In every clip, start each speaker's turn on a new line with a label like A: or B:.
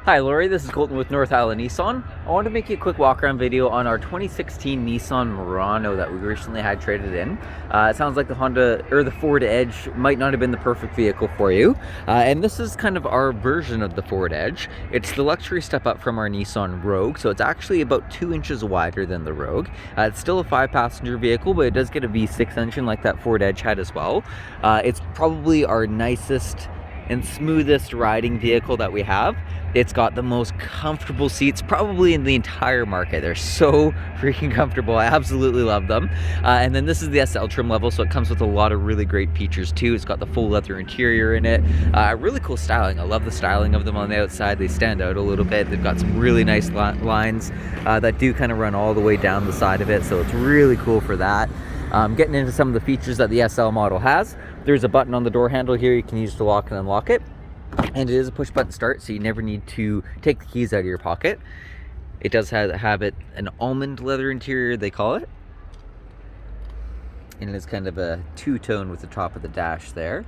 A: Hi Lori, this is Colton with North Island Nissan. I want to make you a quick walk around video on our 2016 Nissan Murano that we recently had traded in. It sounds like the Honda or the Ford Edge might not have been the perfect vehicle for you. And this is kind of our version of the Ford Edge. It's the luxury step up from our Nissan Rogue, so it's actually about 2 inches wider than the Rogue. It's still a 5-passenger vehicle, but it does get a V6 engine like that Ford Edge had as well. It's probably our nicest and smoothest riding vehicle that we have. It's got the most comfortable seats probably in the entire market. They're so freaking comfortable. I absolutely love them. And then this is the SL trim level, so it comes with a lot of really great features too. It's got the full leather interior in it. Really cool styling. I love the styling of them on the outside. They stand out a little bit. They've got some really nice lines that do kind of run all the way down the side of it, so it's really cool for that. Getting into some of the features that the SL model has. There's a button on the door handle here you can use to lock and unlock it. And it is a push button start, so you never need to take the keys out of your pocket. It does have an almond leather interior, they call it. And it is kind of a two-tone with the top of the dash there.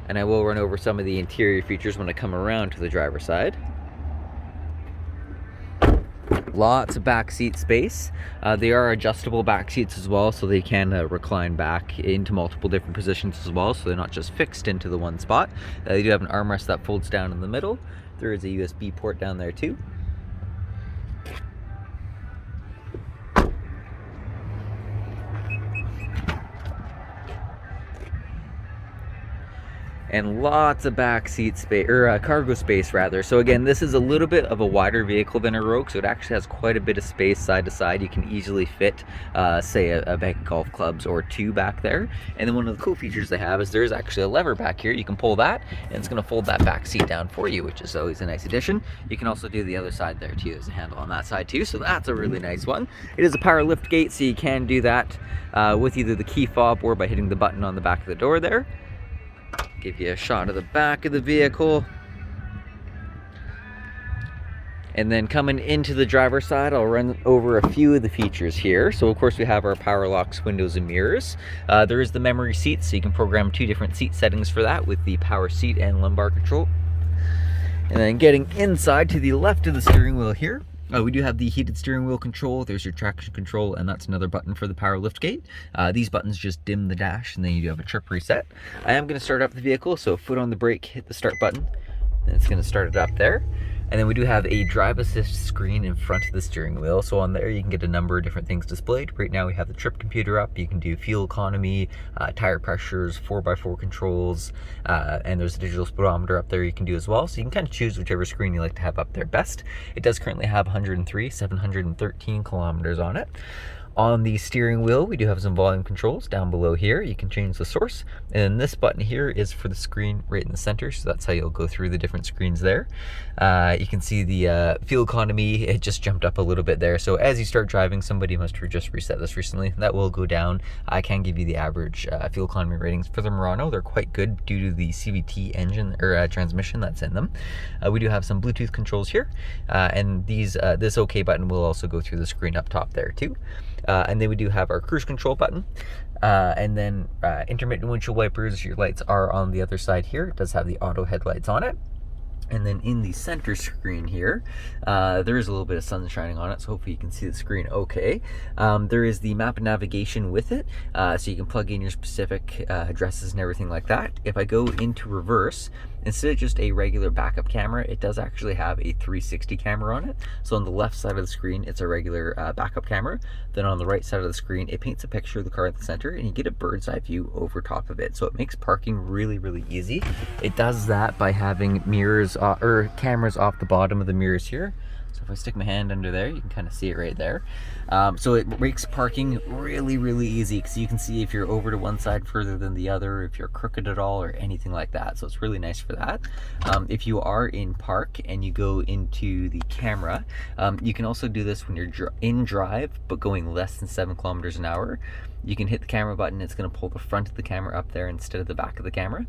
A: And I will run over some of the interior features when I come around to the driver's side. Lots of back seat space. They are adjustable back seats as well, so they can recline back into multiple different positions as well, so they're not just fixed into the one spot. They do have an armrest that folds down in the middle. There is a USB port down there too. And lots of back seat space, or cargo space rather. So again, this is a little bit of a wider vehicle than a Rogue, so it actually has quite a bit of space side to side. You can easily fit, say, a bag of golf clubs or two back there. And then one of the cool features they have is there's actually a lever back here. You can pull that, and it's gonna fold that back seat down for you, which is always a nice addition. You can also do the other side there too. There's a handle on that side too, so that's a really nice one. It is a power lift gate, so you can do that with either the key fob or by hitting the button on the back of the door there. Give you a shot of the back of the vehicle. And then coming into the driver's side, I'll run over a few of the features here. So of course we have our power locks, windows, and mirrors. There is the memory seat, so you can program 2 different seat settings for that with the power seat and lumbar control. And then getting inside to the left of the steering wheel here, we do have the heated steering wheel control. There's your traction control, and that's another button for the power liftgate. These buttons just dim the dash, and then you do have a trip reset. I am going to start up the vehicle, so foot on the brake, hit the start button, and it's going to start it up there. And then we do have a drive assist screen in front of the steering wheel. So on there you can get a number of different things displayed. Right now we have the trip computer up. You can do fuel economy, tire pressures, 4x4 controls, and there's a digital speedometer up there you can do as well. So you can kind of choose whichever screen you like to have up there best. It does currently have 713 kilometers on it. On the steering wheel, we do have some volume controls down below here. You can change the source. And then this button here is for the screen right in the center. So that's how you'll go through the different screens there. You can see the fuel economy. It just jumped up a little bit there. So as you start driving, somebody must have just reset this recently. That will go down. I can give you the average fuel economy ratings for the Murano. They're quite good due to the CVT engine or transmission that's in them. We do have some Bluetooth controls here. And this OK button will also go through the screen up top there too. And then we do have our cruise control button, and then intermittent windshield wipers. Your lights are on the other side here. It does have the auto headlights on it. And then in the center screen here, there is a little bit of sun shining on it, so hopefully you can see the screen okay. There is the map and navigation with it, so you can plug in your specific addresses and everything like that. If I go into reverse, instead of just a regular backup camera, it does actually have a 360 camera on it. So on the left side of the screen, it's a regular backup camera. Then on the right side of the screen, it paints a picture of the car in the center, and you get a bird's eye view over top of it. So it makes parking really, really easy. It does that by having mirrors or cameras off the bottom of the mirrors here. So if I stick my hand under there, you can kind of see it right there. So it makes parking really, really easy because you can see if you're over to one side further than the other, if you're crooked at all or anything like that. So it's really nice for that. If you are in park and you go into the camera, you can also do this when you're in drive but going less than 7 kilometers an hour. you can hit the camera button, it's going to pull the front of the camera up there instead of the back of the camera.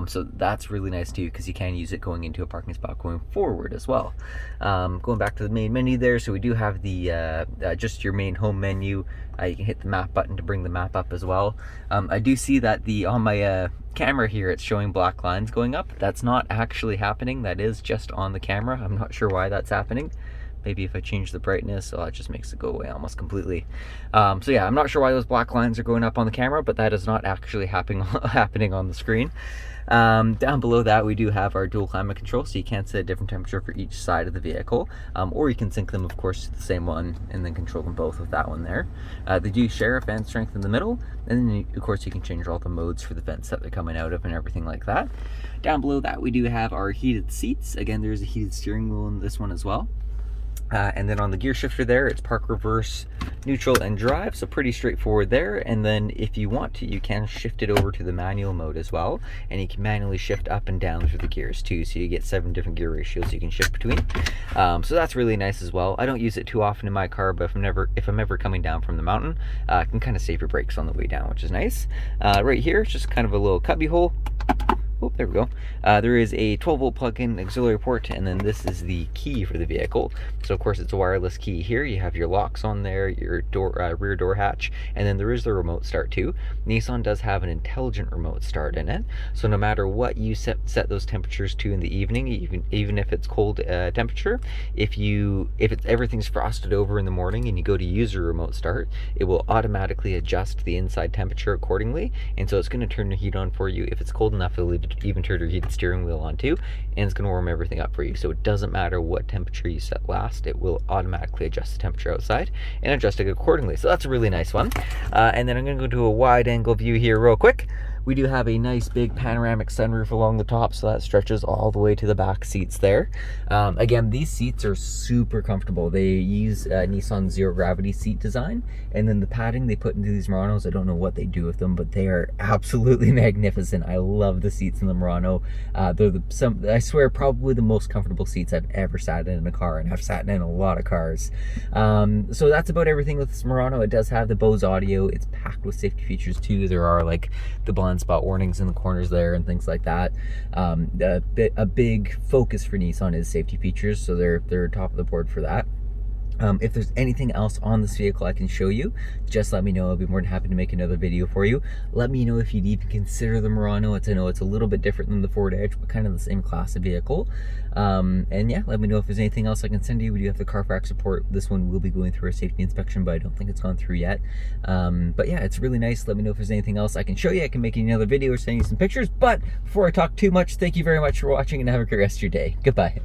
A: So that's really nice too, because you can use it going into a parking spot going forward as well. Going back to the main menu there, so we do have the just your main home menu. You can hit the map button to bring the map up as well. I do see that on my camera here, it's showing black lines going up. That's not actually happening. That is just on the camera. I'm not sure why that's happening. Maybe if I change the brightness, it just makes it go away almost completely. So yeah, I'm not sure why those black lines are going up on the camera, but that is not actually happening on the screen. Down below that, we do have our dual climate control, so you can set a different temperature for each side of the vehicle, or you can sync them, of course, to the same one and then control them both with that one there. They do share a fan strength in the middle, and then of course you can change all the modes for the vents that they're coming out of and everything like that. Down below that, we do have our heated seats. Again, there's a heated steering wheel in this one as well. And then on the gear shifter there, it's park, reverse, neutral, and drive, so pretty straightforward there. And then if you want to, you can shift it over to the manual mode as well, and you can manually shift up and down through the gears too, so you get 7 different gear ratios you can shift between. So that's really nice as well. I don't use it too often in my car, but if I'm ever coming down from the mountain, I can kind of save your brakes on the way down, which is nice. Right here, it's just kind of a little cubby hole. Oh, there we go. There is a 12-volt plug-in auxiliary port, and then this is the key for the vehicle. So of course it's a wireless key here. You have your locks on there, your rear door hatch, and then there is the remote start too. Nissan does have an intelligent remote start in it, so no matter what you set those temperatures to in the evening, even if it's cold temperature, if everything's frosted over in the morning and you go to use your remote start, it will automatically adjust the inside temperature accordingly, and so it's going to turn the heat on for you. If it's cold enough, it'll even turn your heated steering wheel on too, and it's going to warm everything up for you. So it doesn't matter what temperature you set last, it will automatically adjust the temperature outside and adjust it accordingly. So that's a really nice one. And then I'm going to go to a wide angle view here real quick. We do have a nice big panoramic sunroof along the top, so that stretches all the way to the back seats there. Again, these seats are super comfortable. They use Nissan zero gravity seat design, and then the padding they put into these Muranos, I don't know what they do with them, but they are absolutely magnificent. I love the seats in the Murano. They're I swear, probably the most comfortable seats I've ever sat in a car, and I've sat in a lot of cars. So that's about everything with this Murano. It does have the Bose audio. It's packed with safety features too. There are like the blind spot warnings in the corners there and things like that. A big focus for Nissan is safety features, so they're top of the board for that. If there's anything else on this vehicle I can show you, just let me know. I'll be more than happy to make another video for you. Let me know if you'd even consider the Murano. I know it's a little bit different than the Ford Edge, but kind of the same class of vehicle. And yeah, let me know if there's anything else I can send you. We do have the Carfax support. This one will be going through a safety inspection, but I don't think it's gone through yet. But yeah, it's really nice. Let me know if there's anything else I can show you. I can make another video or send you some pictures. But before I talk too much, thank you very much for watching, and have a great rest of your day. Goodbye.